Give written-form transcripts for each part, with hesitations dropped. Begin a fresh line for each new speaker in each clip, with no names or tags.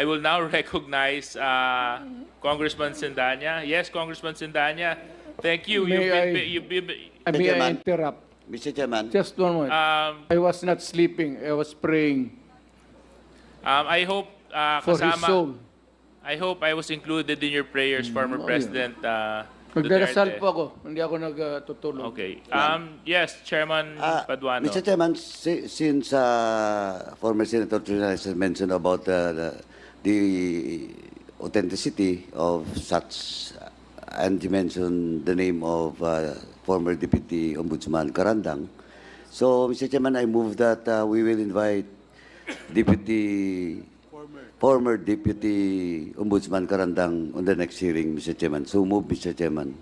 I will now recognize Congressman Sindanya. Yes, Congressman Sindanya. Thank you. You've been,
May I
Chairman.
interrupt?
Mr. Chairman,
Just one moment. I was not sleeping. I was praying
I hope
for his soul.
I hope I was included in your prayers, former
yeah.
President
Nagdarasal
Duterte.
po ako. Hindi ako nagtutulog.
Okay. Yes, Chairman Paduano.
Mr. Chairman, since former Senator Trinidad has mentioned about the authenticity of such, and you mentioned the name of former Deputy Ombudsman Karandang. So, Mr. Chairman, I move that we will invite former Deputy Ombudsman Karandang on the next hearing, Mr. Chairman. So move, Mr. Chairman.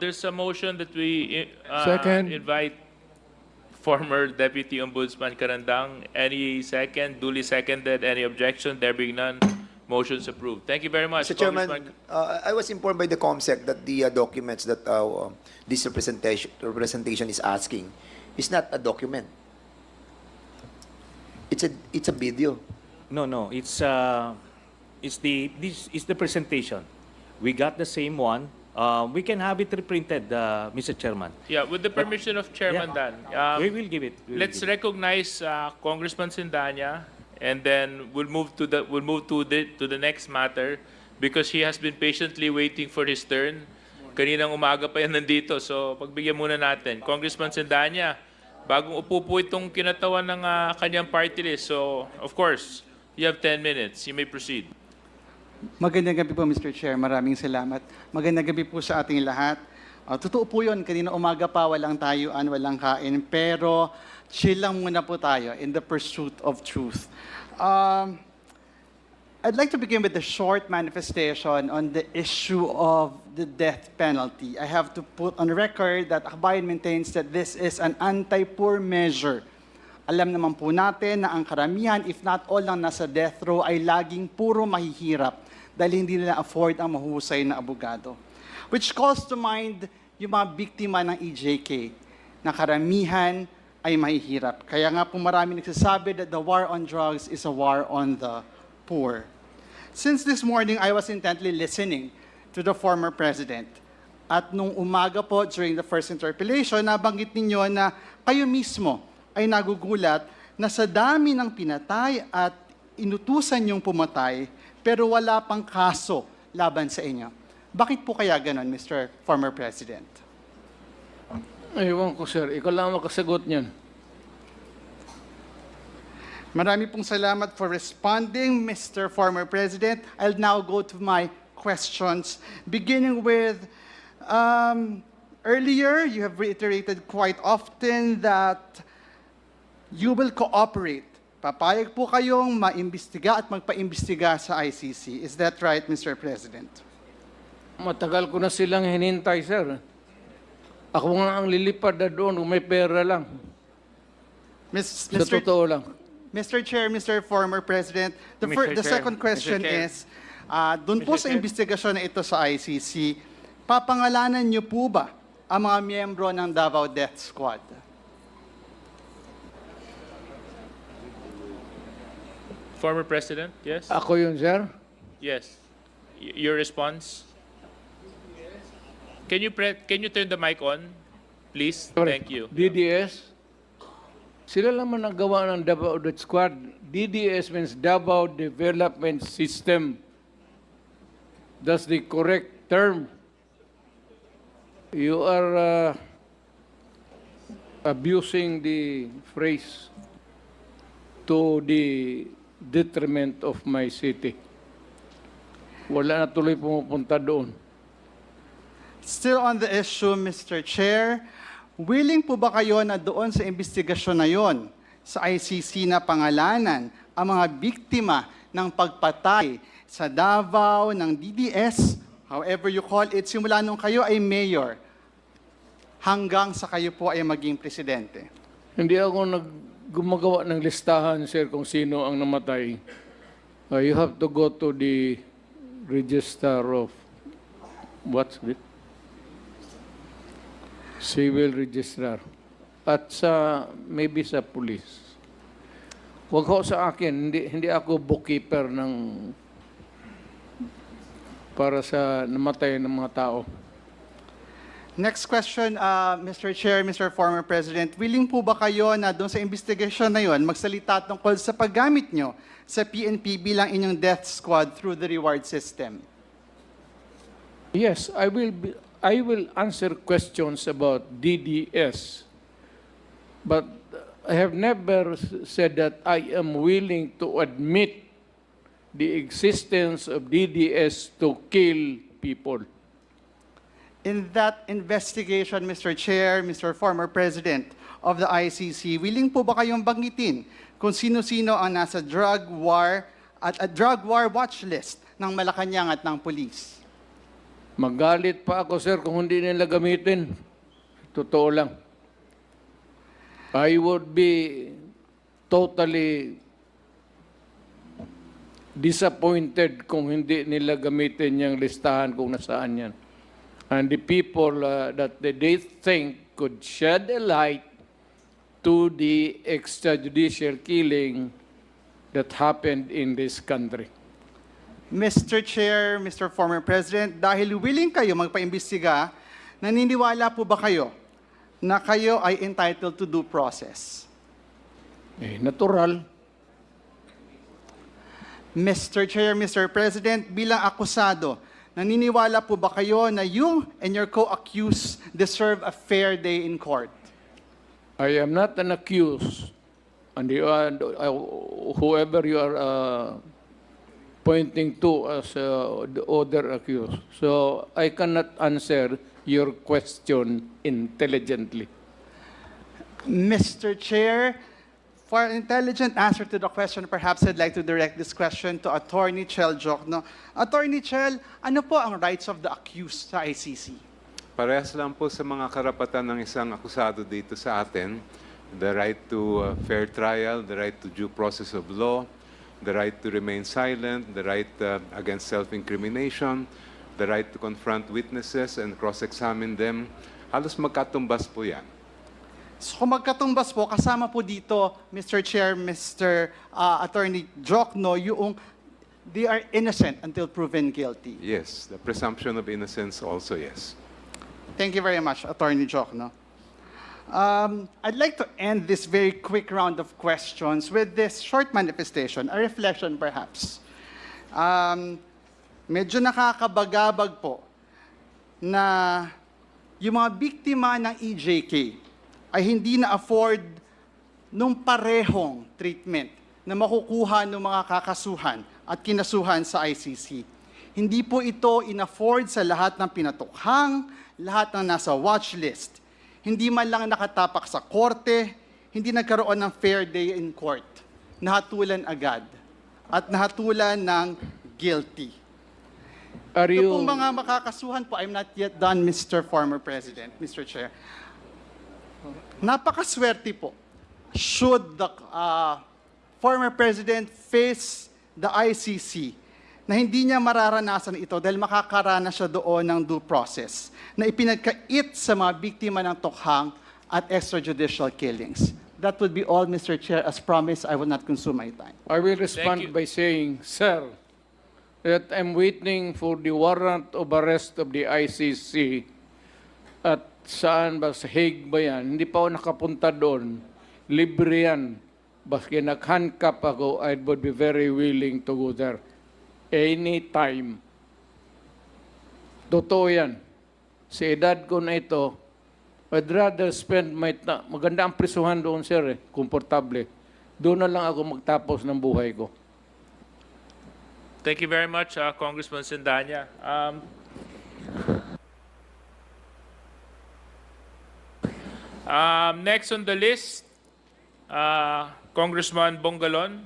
There's a motion that we
Second.
invite former Deputy Ombudsman Karandang. Any second? Duly seconded. Any objection? There being none, motion's approved. Thank you very much.
Mr. Chairman, I was informed by the COMSEC that the documents that this representation is asking is not a document. It's a video.
No, this is the presentation. We got the same one. We can have it reprinted, Mr. Chairman.
Yeah, with the permission of Chairman Dan.
We will give it.
Let's recognize Congressman Sindanya, and then we'll move to the next matter because he has been patiently waiting for his turn. Kaninang umaga pa yan nandito, so pagbigyan muna natin. Congressman Sindanya, bagong upo po itong kinatawan ng kanyang party list. So, of course, you have 10 minutes. You may proceed.
Magandang gabi po, Mr. Chair. Maraming salamat. Magandang gabi po sa ating lahat. Totoo po yun, kanina umaga pa, walang tayuan, walang kain. Pero chill lang muna po tayo in the pursuit of truth. I'd like to begin with a short manifestation on the issue of the death penalty. I have to put on record that Akbayan maintains that this is an anti-poor measure. Alam naman po natin na ang karamihan, if not all ng nasa death row, ay laging puro mahihirap dahil hindi nila afford ang mahusay na abogado. Which calls to mind yung mga biktima ng EJK, na karamihan ay mahihirap. Kaya nga po marami nagsasabi that the war on drugs is a war on the poor. Since this morning, I was intently listening to the former president. At nung umaga po, during the first interpellation, nabanggit ninyo na kayo mismo ay nagugulat na sa dami ng pinatay at inutusan niyong pumatay, pero wala pang kaso laban sa inyo. Bakit po kaya ganon, Mr. Former President?
Ewan ko, sir. Ikaw lang makasagot niyan.
Marami pong salamat for responding, Mr. Former President. I'll now go to my questions, beginning with, earlier, you have reiterated quite often that you will cooperate. Papayag po kayong maimbestiga at magpaimbestiga sa ICC. Is that right, Mr. President?
Matagal ko na silang hinintay, sir. Ako nga ang lilipad na doon kung may pera lang. Sa totoo lang.
Mr. Chair, Mr. Former President, the second question is, doon po sa investigasyon na ito sa ICC, papangalanan niyo po ba ang mga miyembro ng Davao Death Squad?
Former President, yes?
Ako yun, sir.
Yes. Your response? Can you turn the mic on, please? Thank you.
DDS. Sila naman nagawa ng Davao Death Squad. DDS means Davao Development System. That's the correct term. You are abusing the phrase to the detriment of my city. Wala na tuloy pumupunta doon.
Still on the issue, Mr. Chair, willing po ba kayo na doon sa investigasyon na yon sa ICC na pangalanan ang mga biktima ng pagpatay sa Davao ng DDS, however you call it, simula nung kayo ay mayor, hanggang sa kayo po ay maging presidente?
Hindi ako gumagawa ng listahan, sir, kung sino ang namatay. You have to go to the register of what's it? Civil registrar. At maybe sa police. Huwag ho sa akin, hindi ako bookkeeper ng para sa namatay ng mga tao.
Next question, Mr. Chair, Mr. Former President, willing po ba kayo na doon sa investigasyon na yon magsalita tungkol sa paggamit nyo sa PNP bilang inyong death squad through the reward system?
Yes, I will answer questions about DDS, but I have never said that I am willing to admit the existence of DDS to kill people.
In that investigation, Mr. Chair, Mr. Former President of the ICC, willing po ba kayong banggitin kung sino-sino ang nasa drug war at a drug war watch list ng Malacanang at ng police?
Magalit pa ako, sir, kung hindi nila gamitin. Totoo lang. I would be totally disappointed kung hindi nila gamitin yung listahan kung nasaan yan. And the people that they think could shed a light to the extrajudicial killing that happened in this country.
Mr. Chair, Mr. Former President, dahil willing kayo magpaimbestiga, naniniwala po ba kayo na kayo ay entitled to due process?
Natural.
Mr. Chair, Mr. President, bilang akusado, naniniwala po ba kayo na you and your co-accused deserve a fair day in court?
I am not an accused, and whoever you are pointing to as the other accused. So I cannot answer your question intelligently.
Mr. Chair, for an intelligent answer to the question, perhaps I'd like to direct this question to Attorney Chel Jokno. Attorney Chel, ano po ang rights of the accused sa ICC?
Parehas lang po sa mga karapatan ng isang akusado dito sa atin. The right to fair trial, the right to due process of law, the right to remain silent, the right against self-incrimination, the right to confront witnesses and cross-examine them. Halos magkatumbas po yan.
So kung magkatumbas po, kasama po dito, Mr. Chair, Mr. Attorney Jokno, yung they are innocent until proven guilty.
Yes, the presumption of innocence also, yes.
Thank you very much, Attorney Jokno. I'd like to end this very quick round of questions with this short manifestation, a reflection perhaps. Medyo nakakabagabag po na yung mga biktima ng EJK ay hindi na-afford nung parehong treatment na makukuha ng mga kakasuhan at kinasuhan sa ICC. Hindi po ito in-afford sa lahat ng pinatukhang, lahat ng nasa watch list. Hindi man lang nakatapak sa korte, hindi nagkaroon ng fair day in court. Nahatulan agad at nahatulan ng guilty.
Are
Ito
you...
pong mga makakasuhan po, I'm not yet done, Mr. Former President, Mr. Chair. Napakaswerte po. Should the former president face the ICC na hindi niya mararanasan ito dahil makakaranas siya doon ng due process na ipinagkait sa mga biktima ng tukhang at extrajudicial killings. That would be all, Mr. Chair. As promised, I will not consume my time.
I will respond
Thank you.
by saying, sir, that I'm waiting for the warrant of arrest of the ICC at saan ba, sa Hague ba yan? Hindi pa ako nakapunta doon. Libre yan. Baski nag-handcuff ako, I would be very willing to go there. Anytime. Totoo yan. Sa edad ko na ito, I'd rather spend my time. Maganda ang prisuhan doon, sir, komportable. Doon na lang ako magtapos ng buhay ko.
Thank you very much, Congressman Sindanya. Next on the list, Congressman Bongalon.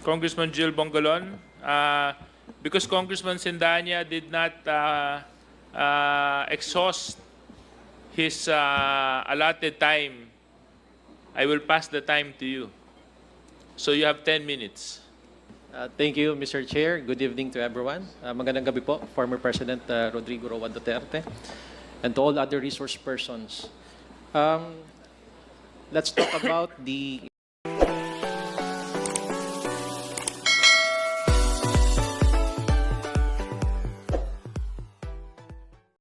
Congressman Jill Bongalon. Because Congressman Sindanya did not exhaust his allotted time, I will pass the time to you. So you have 10 minutes.
Thank you, Mr. Chair. Good evening to everyone. Magandang gabi po, former President Rodrigo Roa Duterte, and to all other resource persons. Let's talk about the